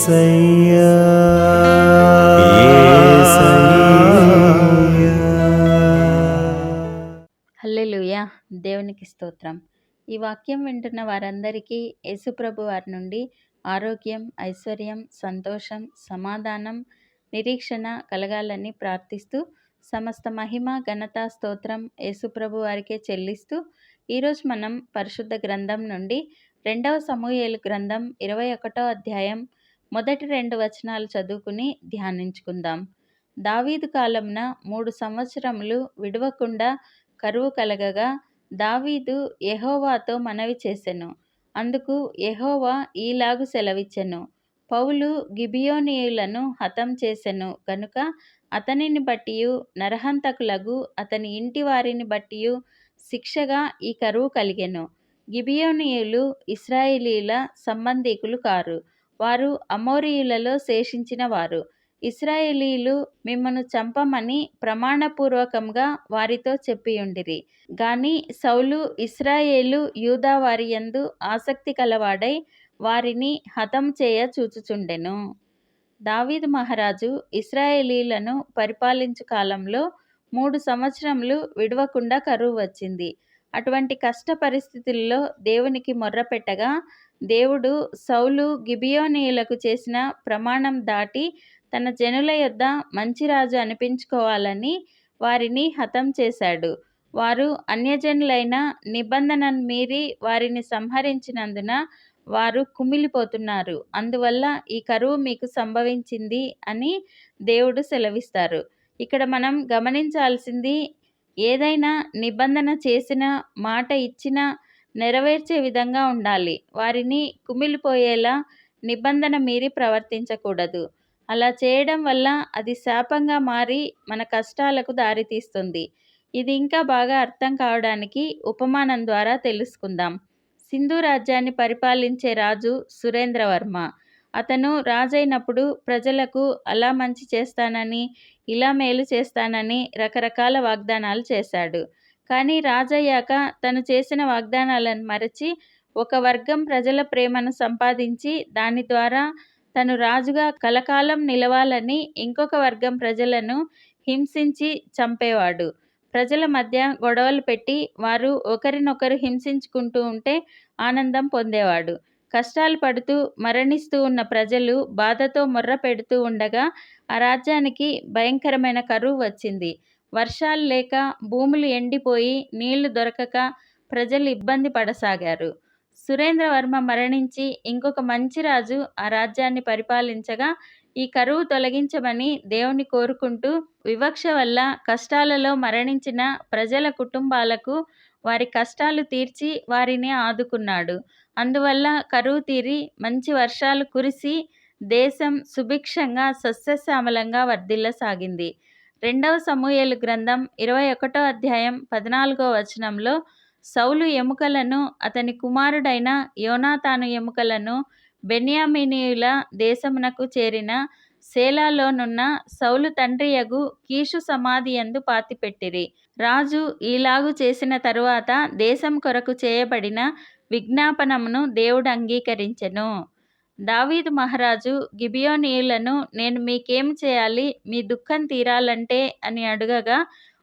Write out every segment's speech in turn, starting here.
యేసయ్యా యేసయ్యా. హల్లెలూయా. దేవునికి స్తోత్రం. ఈ వాక్యం వింటున్న వారందరికీ యేసుప్రభు వారి నుండి ఆరోగ్యం, ఐశ్వర్యం, సంతోషం, సమాధానం, నిరీక్షణ కలగాలని ప్రార్థిస్తూ సమస్త మహిమ, ఘనత, స్తోత్రం యేసుప్రభు వారికే చెల్లిస్తూ ఈరోజు మనం పరిశుద్ధ గ్రంథం నుండి 2వ సమూయేలు గ్రంథం 21వ అధ్యాయం మొదటి 2 వచనాలు చదువుకుని ధ్యానించుకుందాం. దావీదు కాలమున 3 సంవత్సరములు విడవకుండా కరువు కలగగా దావీదు యెహోవాతో మనవి చేసెను. అందుకు యెహోవా ఈలాగు సెలవిచ్చెను: పౌలు గిబియోనీయులను హతం చేసెను గనుక అతనిని బట్టియు నరహంతకులగు అతని ఇంటి వారిని బట్టియు శిక్షగా ఈ కరువు కలిగెను. గిబియోనీయులు ఇశ్రాయేలీయుల సంబంధీకులు కారు, వారు అమోరీయులలో శేషించిన వారు. ఇశ్రాయేలీయులు మిమ్మును చంపమని ప్రమాణపూర్వకంగా వారితో చెప్పియుండిరి. గాని సౌలు ఇశ్రాయేలు యూదా వారి యందు ఆసక్తి కలవాడై వారిని హతం చేయ చూచుచుండెను. దావీదు మహారాజు ఇశ్రాయేలీయులను పరిపాలించు కాలంలో 3 సంవత్సరములు విడవకుండా కరువు వచ్చింది. అటువంటి కష్ట పరిస్థితుల్లో దేవునికి మొర్రపెట్టగా దేవుడు సౌలు గిబియోనీయులకు చేసిన ప్రమాణం దాటి తన జనుల యొద్ద మంచి రాజు అనిపించుకోవాలని వారిని హతం చేశాడు. వారు అన్యజనులైన నిబంధనను మీరి వారిని సంహరించినందున వారు కుమిలిపోతున్నారు. అందువల్ల ఈ కరువు మీకు సంభవించింది అని దేవుడు సెలవిస్తారు. ఇక్కడ మనం గమనించాల్సింది, ఏదైనా నిబంధన చేసిన, మాట ఇచ్చిన నెరవేర్చే విధంగా ఉండాలి. వారిని కుమిలిపోయేలా నిబంధన మీరి ప్రవర్తించకూడదు. అలా చేయడం వల్ల అది శాపంగా మారి మన కష్టాలకు దారితీస్తుంది. ఇది ఇంకా బాగా అర్థం కావడానికి ఉపమానం ద్వారా తెలుసుకుందాం. సింధు రాజ్యాన్ని పరిపాలించే రాజు సురేంద్రవర్మ. అతను రాజైనప్పుడు ప్రజలకు అలా మంచి చేస్తానని, ఇలా మేలు చేస్తానని రకరకాల వాగ్దానాలు చేశాడు. కానీ రాజయ్యాక తను చేసిన వాగ్దానాలను మరచి ఒక వర్గం ప్రజల ప్రేమను సంపాదించి దాని ద్వారా తను రాజుగా కలకాలం నిలవాలని ఇంకొక వర్గం ప్రజలను హింసించి చంపేవాడు. ప్రజల మధ్య గొడవలు పెట్టి వారు ఒకరినొకరు హింసించుకుంటూ ఉంటే ఆనందం పొందేవాడు. కష్టాలు పడుతూ మరణిస్తూ ఉన్న ప్రజలు బాధతో మొర్ర పెడుతూ ఉండగా ఆ రాజ్యానికి భయంకరమైన కరువు వచ్చింది. వర్షాలు లేక భూములు ఎండిపోయి నీళ్లు దొరకక ప్రజలు ఇబ్బంది పడసాగారు. సురేంద్రవర్మ మరణించి ఇంకొక మంచి రాజు ఆ రాజ్యాన్ని పరిపాలించగా ఈ కరువు తొలగించమని దేవుని కోరుకుంటూ వివక్ష వల్ల కష్టాలలో మరణించిన ప్రజల కుటుంబాలకు వారి కష్టాలు తీర్చి వారిని ఆదుకున్నాడు. అందువల్ల కరువు తీరి మంచి వర్షాలు కురిసి దేశం సుభిక్షంగా సస్యశ్యామలంగా వర్ధిల్లసాగింది. 2వ సమూయేలు గ్రంథం 21వ అధ్యాయం 14వ వచనంలో సౌలు ఎముకలను, అతని కుమారుడైన యోనాతాను ఎముకలను బెన్యామీనీయుల దేశమునకు చేరిన సేలాలోనున్న సౌలు తండ్రియగు కీషు సమాధి యందు పాతిపెట్టిరి. రాజు ఈలాగు చేసిన తరువాత దేశం కొరకు చేయబడిన విజ్ఞాపనమును దేవుడు అంగీకరించెను. దావీదు మహారాజు గిబియోనీయులను, నేను మీకేం చేయాలి, మీ దుఃఖం తీరాలంటే అని అడుగగా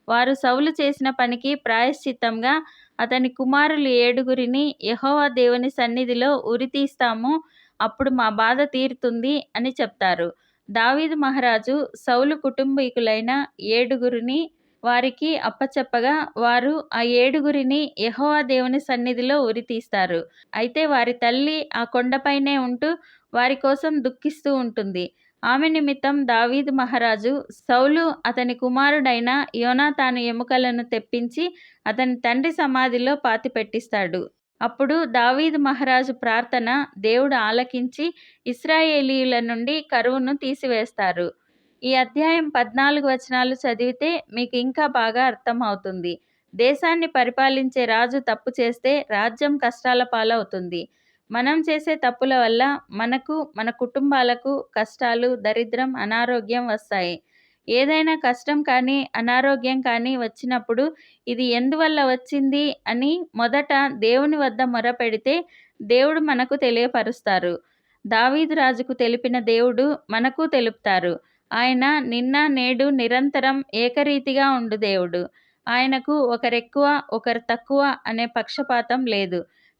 వారు సౌలు చేసిన పనికి ప్రాయశ్చిత్తంగా అతని కుమారులు 7గురిని యెహోవా దేవుని సన్నిధిలో ఉరితీస్తాము, అప్పుడు మా బాధ తీరుతుంది అని చెప్తారు. దావీదు మహారాజు సౌలు కుటుంబీకులైన 7గురిని వారికి అప్పచెప్పగా వారు ఆ 7గురిని యెహోవా దేవుని సన్నిధిలో ఉరితీస్తారు. అయితే వారి తల్లి ఆ కొండపైనే ఉంటూ వారి కోసం దుఃఖిస్తూ ఉంటుంది. ఆమె నిమిత్తం దావీదు మహారాజు సౌలు అతని కుమారుడైన యోనాతాను ఎముకలను తెప్పించి అతని తండ్రి సమాధిలో పాతిపెట్టిస్తాడు. అప్పుడు దావీదు మహారాజు ప్రార్థన దేవుడు ఆలకించి ఇశ్రాయేలీయుల నుండి కరువును తీసివేస్తారు. ఈ అధ్యాయం 14 వచనాలు చదివితే మీకు ఇంకా బాగా అర్థం అవుతుంది. దేశాన్ని పరిపాలించే రాజు తప్పు చేస్తే రాజ్యం కష్టాల పాలవుతుంది. మనం చేసే తప్పుల వల్ల మనకు, మన కుటుంబాలకు కష్టాలు, దరిద్రం, అనారోగ్యం వస్తాయి. ఏదైనా కష్టం కానీ, అనారోగ్యం కానీ వచ్చినప్పుడు ఇది ఎందువల్ల వచ్చింది అని మొదట దేవుని వద్ద మొరపెడితే దేవుడు మనకు తెలియపరుస్తారు. దావీదు రాజుకు తెలిపిన దేవుడు మనకు తెలుపుతారు. ఆయన నిన్న నేడు నిరంతరం ఏకరీతిగా ఉండు దేవుడు. ఆయనకు ఒకరెక్కువ ఒకరు తక్కువ అనే పక్షపాతం లేదు.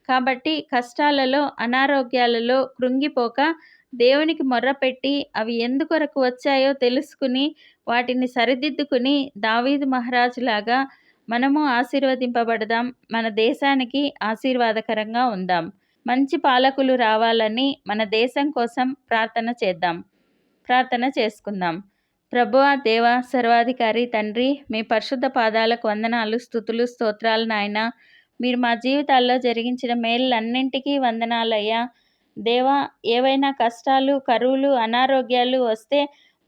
కాబట్టి కష్టాలలో అనారోగ్యాలలో కృంగిపోక దేవునికి మొర్రపెట్టి అవి ఎందుకొరకు వచ్చాయో తెలుసుకుని వాటిని సరిదిద్దుకుని దావీదు మహారాజులాగా మనము ఆశీర్వదింపబడదాం. మన దేశానికి ఆశీర్వాదకరంగా ఉందాం. మంచి పాలకులు రావాలని మన దేశం కోసం ప్రార్థన చేసుకుందాం. ప్రభువా, దేవా, సర్వాధికారి తండ్రి, మీ పరిశుద్ధ పాదాలకు వందనాలు, స్తుతులు, స్తోత్రాలు నాయనా. మీరు మా జీవితాల్లో జరిగించిన మేళ్ళన్నింటికీ వందనాలయ్యా. దేవా, ఏవైనా కష్టాలు, కరువులు, అనారోగ్యాలు వస్తే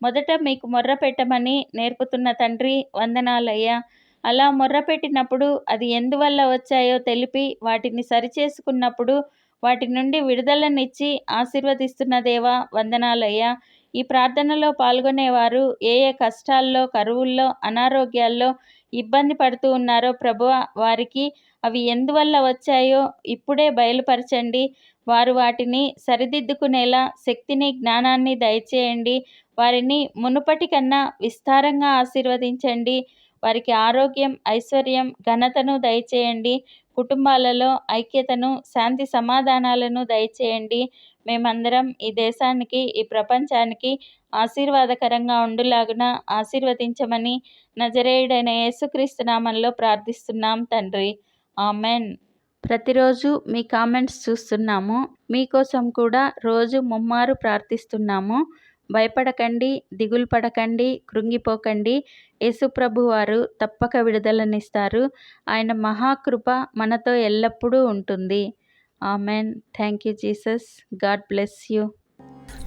మొదట మీకు మొర్రపెట్టమని నేర్పుతున్న తండ్రి వందనాలయ్యా. అలా మొర్రపెట్టినప్పుడు అది ఎందువల్ల వచ్చాయో తెలిపి వాటిని సరిచేసుకున్నప్పుడు వాటి నుండి విడుదలనిచ్చి ఆశీర్వదిస్తున్న దేవా వందనాలయ్యా. ఈ ప్రార్థనలో పాల్గొనేవారు ఏ ఏ కష్టాల్లో, కరువుల్లో, అనారోగ్యాల్లో ఇబ్బంది పడుతూ ఉన్నారో ప్రభువా, వారికి అవి ఎందువల్ల వచ్చాయో ఇప్పుడే బయలుపరచండి. వారు వాటిని సరిదిద్దుకునేలా శక్తిని, జ్ఞానాన్ని దయచేయండి. వారిని మునుపటి కన్నా విస్తారంగా ఆశీర్వదించండి. వారికి ఆరోగ్యం, ఐశ్వర్యం, ఘనతను దయచేయండి. కుటుంబాలలో ఐక్యతను, శాంతి సమాధానాలను దయచేయండి. మేమందరం ఈ దేశానికి, ఈ ప్రపంచానికి ఆశీర్వాదకరంగా ఉండులాగున ఆశీర్వదించమని నజరేయుడైన యేసుక్రీస్తు నామంలో ప్రార్థిస్తున్నాం తండ్రి. ఆమెన్. ప్రతిరోజు మీ కామెంట్స్ చూస్తున్నాము. మీకోసం కూడా రోజు ముమ్మారు ప్రార్థిస్తున్నాము. భయపడకండి, దిగులు పడకండి, కృంగిపోకండి. యేసుప్రభు వారు తప్పక విడుదలనిస్తారు. ఆయన మహాకృప మనతో ఎల్లప్పుడూ ఉంటుంది. Amen. Thank you Jesus. God bless you.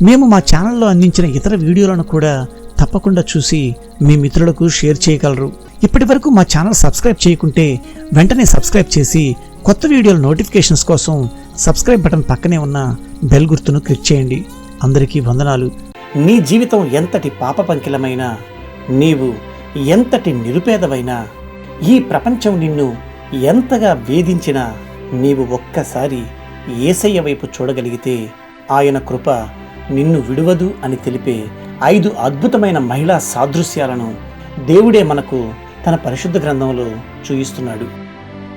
మేము మా ఛానల్లో అందించిన ఇతర వీడియోలను కూడా తప్పకుండా చూసి మీ మిత్రులకు షేర్ చేయగలరు. ఇప్పటి వరకు మా ఛానల్ సబ్స్క్రైబ్ చేయకుంటే వెంటనే సబ్స్క్రైబ్ చేసి కొత్త వీడియోల నోటిఫికేషన్స్ కోసం సబ్స్క్రైబ్ బటన్ పక్కనే ఉన్న బెల్ గుర్తును క్లిక్ చేయండి. అందరికీ వందనాలు. నీ జీవితం ఎంతటి పాపపంకిలమైనా, నీవు ఎంతటి నిరుపేదవైనా, ఈ ప్రపంచం నిన్ను ఎంతగా వేధించినా నీవు ఒక్కసారి యేసయ్య వైపు చూడగలిగితే ఆయన కృప నిన్ను విడువదు అని తెలిపే 5 అద్భుతమైన మహిళా సాదృశ్యాలను దేవుడే మనకు తన పరిశుద్ధ గ్రంథంలో చూయిస్తున్నాడు.